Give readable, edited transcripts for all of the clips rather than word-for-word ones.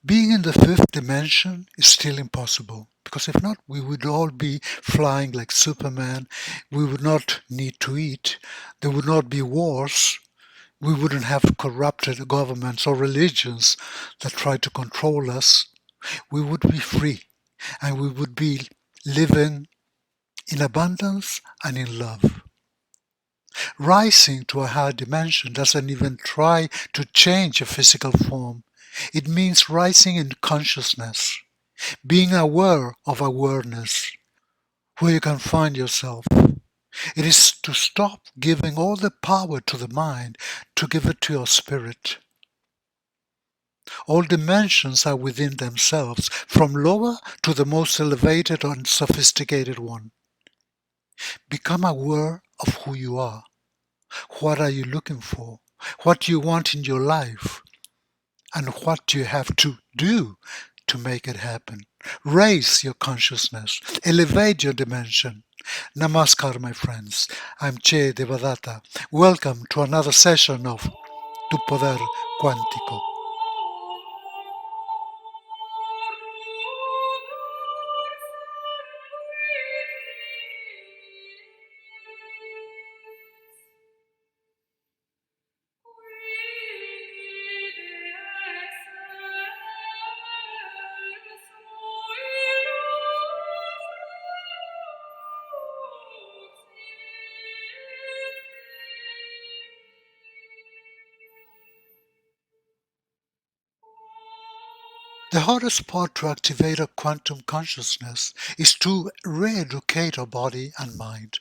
Being in the fifth dimension is still impossible, because if not, we would all be flying like Superman. We would not need to eat. There would not be wars. We wouldn't have corrupted governments or religions that try to control us. We would be free, and we would be living in abundance and in love. Rising to a higher dimension doesn't even try to change a physical form. It means rising in consciousness, being aware of awareness, where you can find yourself. It is to stop giving all the power to the mind, to give it to your spirit. All dimensions are within themselves, from lower to the most elevated and sophisticated one. Become aware of who you are. What are you looking for? What do you want in your life? And what do you have to do to make it happen? Raise your consciousness. Elevate your dimension. Namaskar, my friends. I'm Che Devadatta. Welcome to another session of Tu Poder Cuántico. The hardest part to activate a quantum consciousness is to re-educate our body and mind.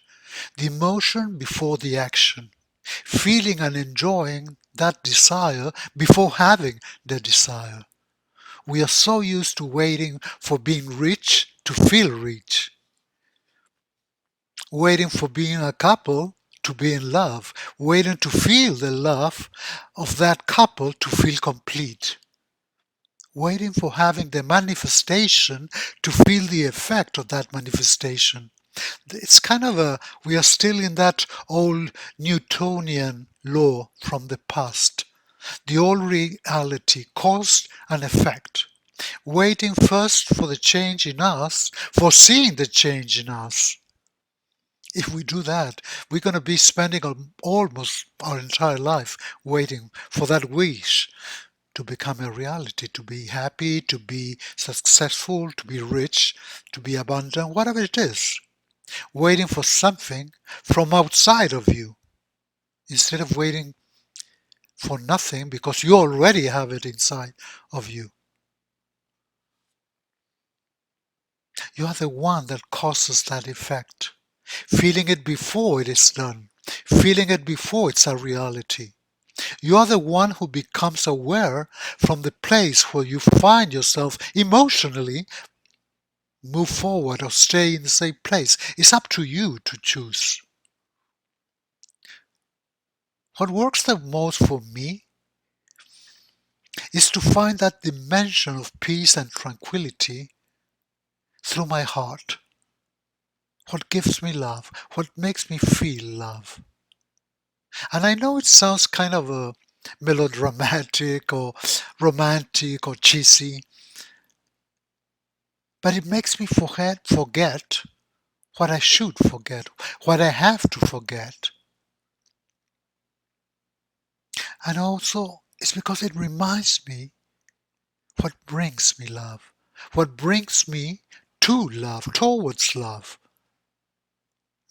The emotion before the action. Feeling and enjoying that desire before having the desire. We are so used to waiting for being rich to feel rich. Waiting for being a couple to be in love. Waiting to feel the love of that couple to feel complete. Waiting for having the manifestation to feel the effect of that manifestation. It's kind of we are still in that old Newtonian law from the past. The old reality, cause and effect. Waiting first for the change in us, foreseeing the change in us. If we do that, we're going to be spending almost our entire life waiting for that wish to become a reality, to be happy, to be successful, to be rich, to be abundant, whatever it is. Waiting for something from outside of you instead of waiting for nothing because you already have it inside of you. You are the one that causes that effect. Feeling it before it is done. Feeling it before it's a reality. You are the one who becomes aware from the place where you find yourself emotionally. Move forward or stay in the same place. It's up to you to choose. What works the most for me is to find that dimension of peace and tranquility through my heart. What gives me love? What makes me feel love? And I know it sounds kind of melodramatic or romantic or cheesy, but it makes me forget what I should forget, what I have to forget. And also, it's because it reminds me what brings me love, what brings me to love, towards love,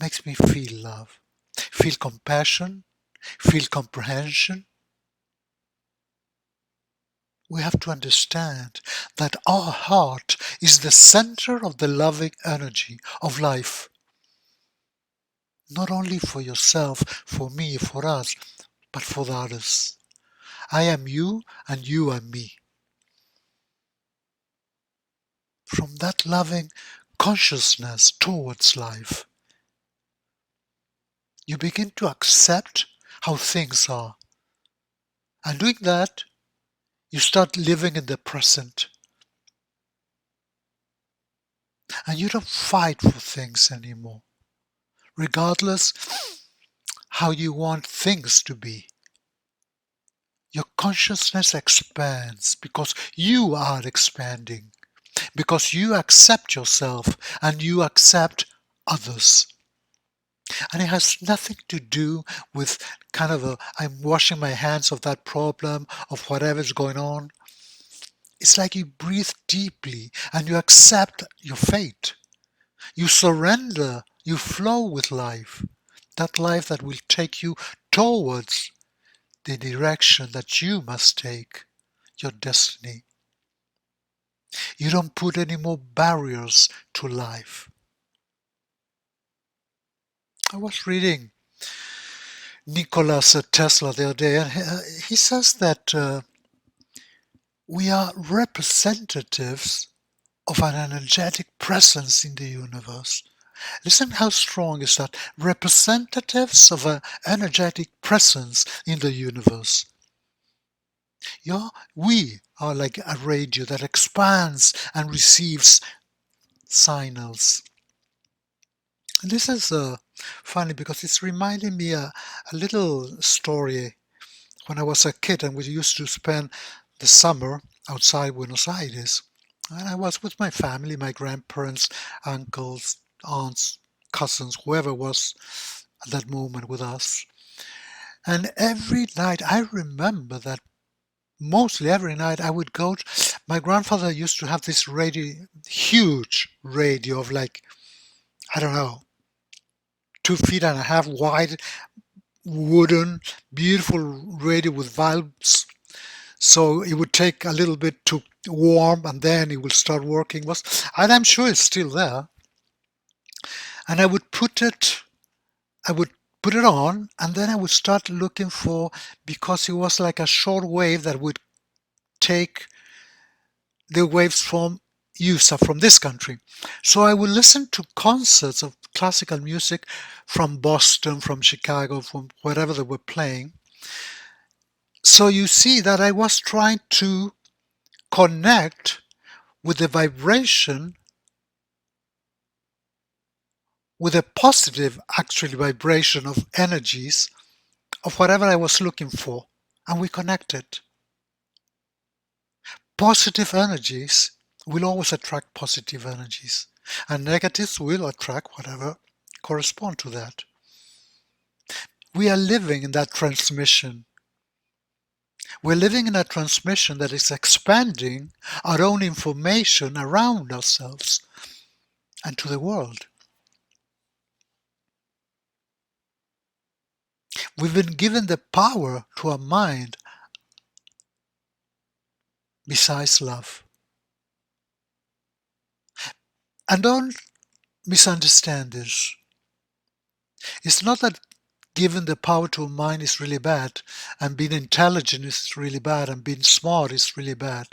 makes me feel love, feel compassion, feel comprehension. We have to understand that our heart is the center of the loving energy of life. Not only for yourself, for me, for us, but for the others. I am you and you are me. From that loving consciousness towards life, you begin to accept how things are. And doing that, you start living in the present. And you don't fight for things anymore, regardless how you want things to be. Your consciousness expands because you are expanding, because you accept yourself and you accept others. And it has nothing to do with kind of I'm washing my hands of that problem, of whatever's going on. It's like you breathe deeply and you accept your fate. You surrender, you flow with life. That life that will take you towards the direction that you must take, your destiny. You don't put any more barriers to life. I was reading Nikola Tesla the other day, and he says that we are representatives of an energetic presence in the universe. Listen how strong is that. Representatives of an energetic presence in the universe. We are like a radio that expands and receives signals. And this is funny because it's reminding me a little story when I was a kid and we used to spend the summer outside Buenos Aires. And I was with my family, my grandparents, uncles, aunts, cousins, whoever was at that moment with us. And every night, I remember that mostly every night I would go. My grandfather used to have this radio, huge radio of like, I don't know, 2.5 feet wide, wooden, beautiful radio with valves. So it would take a little bit to warm and then it would start working. And I'm sure it's still there. And I would put it on and then I would start looking for, because it was like a short wave that would take the waves from USA, from this country. So I would listen to concerts of classical music from Boston, from Chicago, from wherever they were playing. So you see that I was trying to connect with the vibration, with a positive actually vibration of energies of whatever I was looking for. And we connected. Positive energies will always attract positive energies, and negatives will attract whatever correspond to that. We are living in that transmission. We're living in a transmission that is expanding our own information around ourselves and to the world. We've been given the power to our mind besides love. And don't misunderstand this. It's not that giving the power to a mind is really bad, and being intelligent is really bad, and being smart is really bad.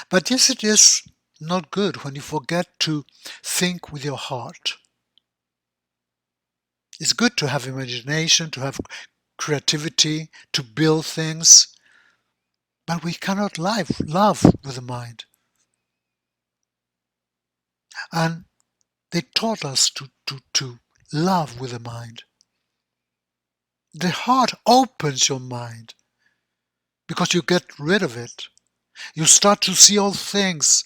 But yes, it is not good when you forget to think with your heart. It's good to have imagination, to have creativity, to build things, but we cannot love with the mind. And they taught us to love with the mind. The heart opens your mind because you get rid of it. You start to see all things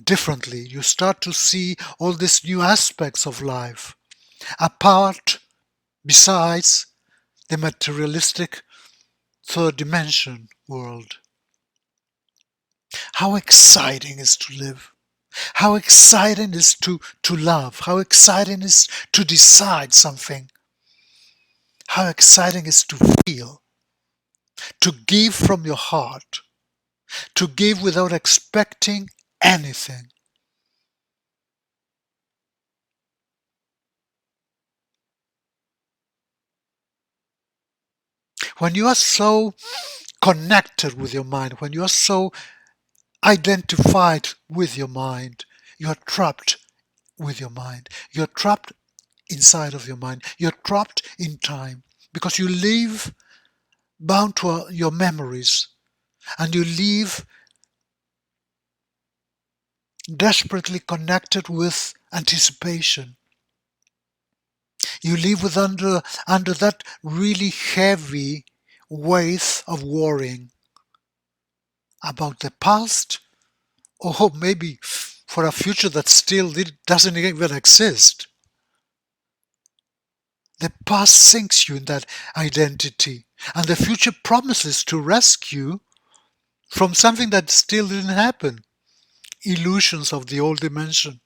differently. You start to see all these new aspects of life, apart, besides the materialistic third dimension world. How exciting is to live. How exciting is to love. How exciting is to decide something. How exciting is to feel. To give from your heart. To give without expecting anything. When you are so connected with your mind, when you are so identified with your mind, you are trapped with your mind. You're trapped inside of your mind. You're trapped in time because you live bound to your memories and you live desperately connected with anticipation. You live with under that really heavy ways of worrying about the past, or maybe for a future that still doesn't even exist. The past sinks you in that identity, and the future promises to rescue from something that still didn't happen. Illusions of the old dimension,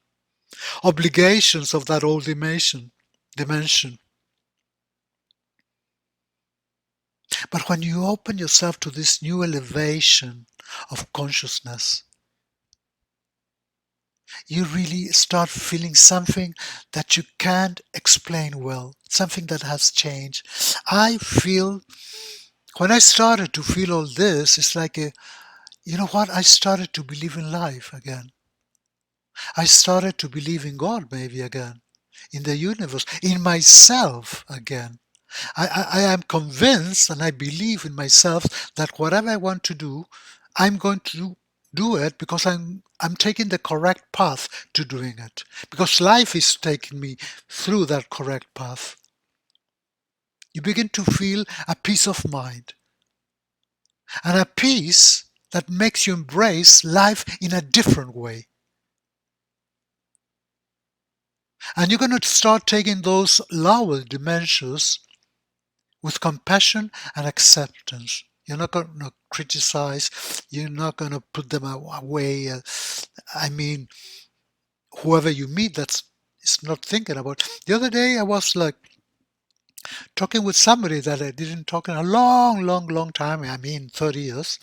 obligations of that old dimension. But when you open yourself to this new elevation of consciousness, you really start feeling something that you can't explain well, something that has changed. I feel, when I started to feel all this, it's like you know what? I started to believe in life again. I started to believe in God maybe again, in the universe, in myself again. I am convinced and I believe in myself that whatever I want to do, I'm going to do it because I'm taking the correct path to doing it. Because life is taking me through that correct path. You begin to feel a peace of mind, and a peace that makes you embrace life in a different way. And you're going to start taking those lower dimensions with compassion and acceptance. You're not going to criticize. You're not going to put them away. I mean, whoever you meet, that's is not thinking about. The other day, I was like talking with somebody that I didn't talk in a long, long, long time. I mean, 30 years.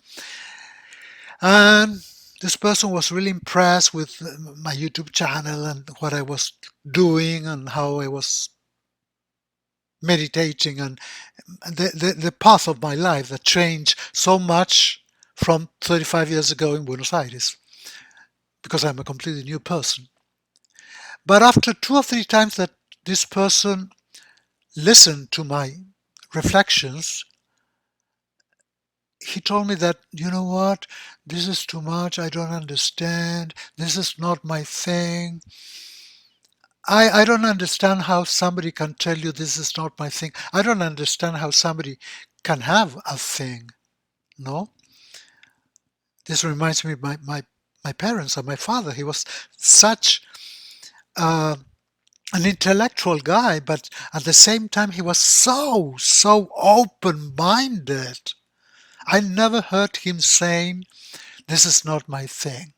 And this person was really impressed with my YouTube channel and what I was doing and how I was meditating, and the path of my life that changed so much from 35 years ago in Buenos Aires, because I'm a completely new person. But after 2 or 3 times that this person listened to my reflections, he told me that, you know what, this is too much, I don't understand, this is not my thing. I don't understand how somebody can tell you this is not my thing. I don't understand how somebody can have a thing. No? This reminds me of my parents and my father. He was such uh, an intellectual guy, but at the same time, he was so open-minded. I never heard him saying, this is not my thing.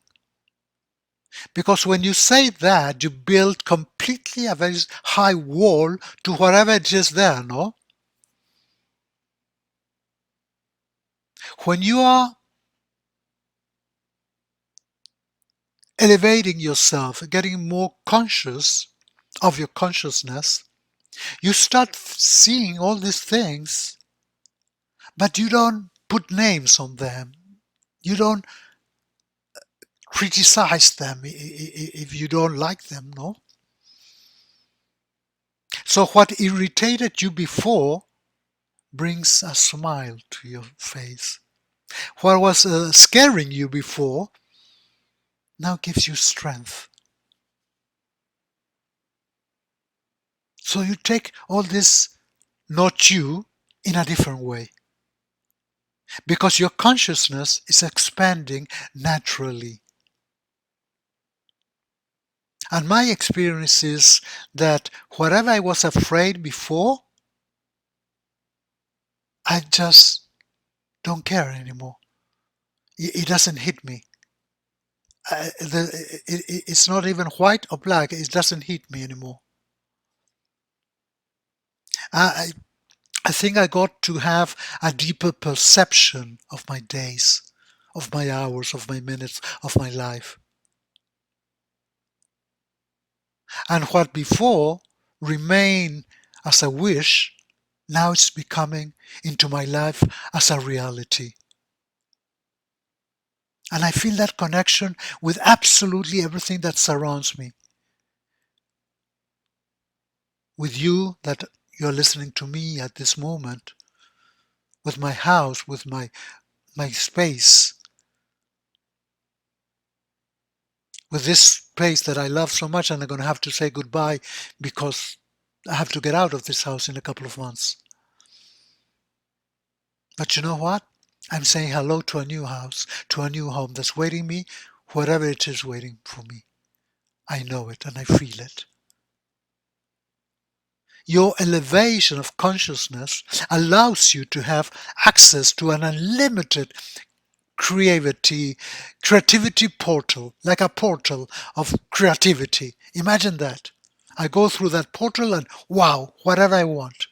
Because when you say that, you build completely a very high wall to whatever it is there, no? When you are elevating yourself, getting more conscious of your consciousness, you start seeing all these things, but you don't put names on them. You don't criticize them if you don't like them, no? So what irritated you before brings a smile to your face. What was scaring you before now gives you strength. So you take all this, not you, in a different way. Because your consciousness is expanding naturally. And my experience is that whatever I was afraid before, I just don't care anymore. It doesn't hit me. It's not even white or black. It doesn't hit me anymore. I, I think I got to have a deeper perception of my days, of my hours, of my minutes, of my life. And what before remained as a wish, now it's becoming into my life as a reality. And I feel that connection with absolutely everything that surrounds me. With you, that you're listening to me at this moment, with my house, with my space, with this space that I love so much, and I'm going to have to say goodbye because I have to get out of this house in a couple of months. But you know what? I'm saying hello to a new house, to a new home that's waiting me, whatever it is waiting for me. I know it and I feel it. Your elevation of consciousness allows you to have access to an unlimited creativity portal, like a portal of creativity. Imagine that. I go through that portal and wow, whatever I want.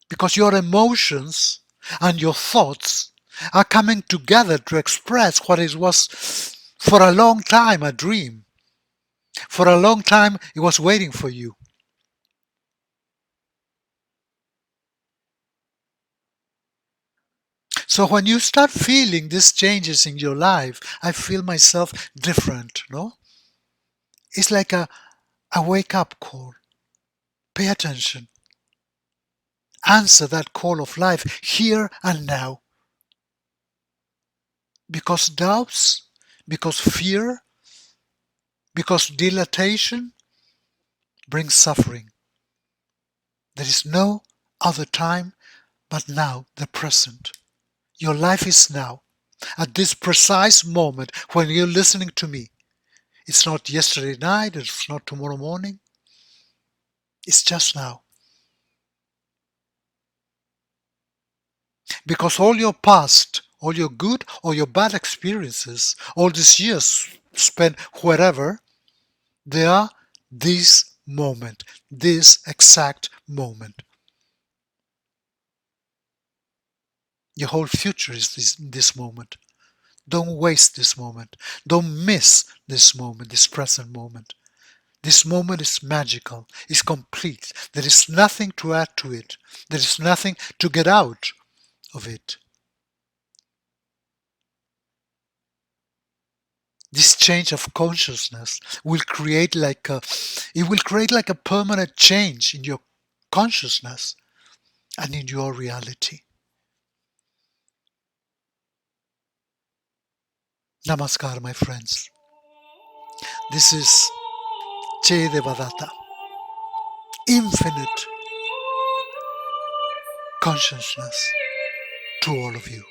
Because your emotions and your thoughts are coming together to express what it was for a long time a dream. For a long time it was waiting for you. So when you start feeling these changes in your life, I feel myself different, no? It's like a wake up call. Pay attention. Answer that call of life here and now. Because doubts, because fear, because dilatation brings suffering. There is no other time but now, the present. Your life is now. At this precise moment when you're listening to me. It's not yesterday night, it's not tomorrow morning. It's just now. Because all your past, all your good or your bad experiences, all these years spent wherever, they are this moment, this exact moment. Your whole future is this moment. Don't waste this moment. Don't miss this moment, this present moment. This moment is magical, is complete. There is nothing to add to it. There is nothing to get out of it. This change of consciousness will create like a permanent change in your consciousness and in your reality. Namaskar, my friends. This is Devadatta. Infinite consciousness to all of you.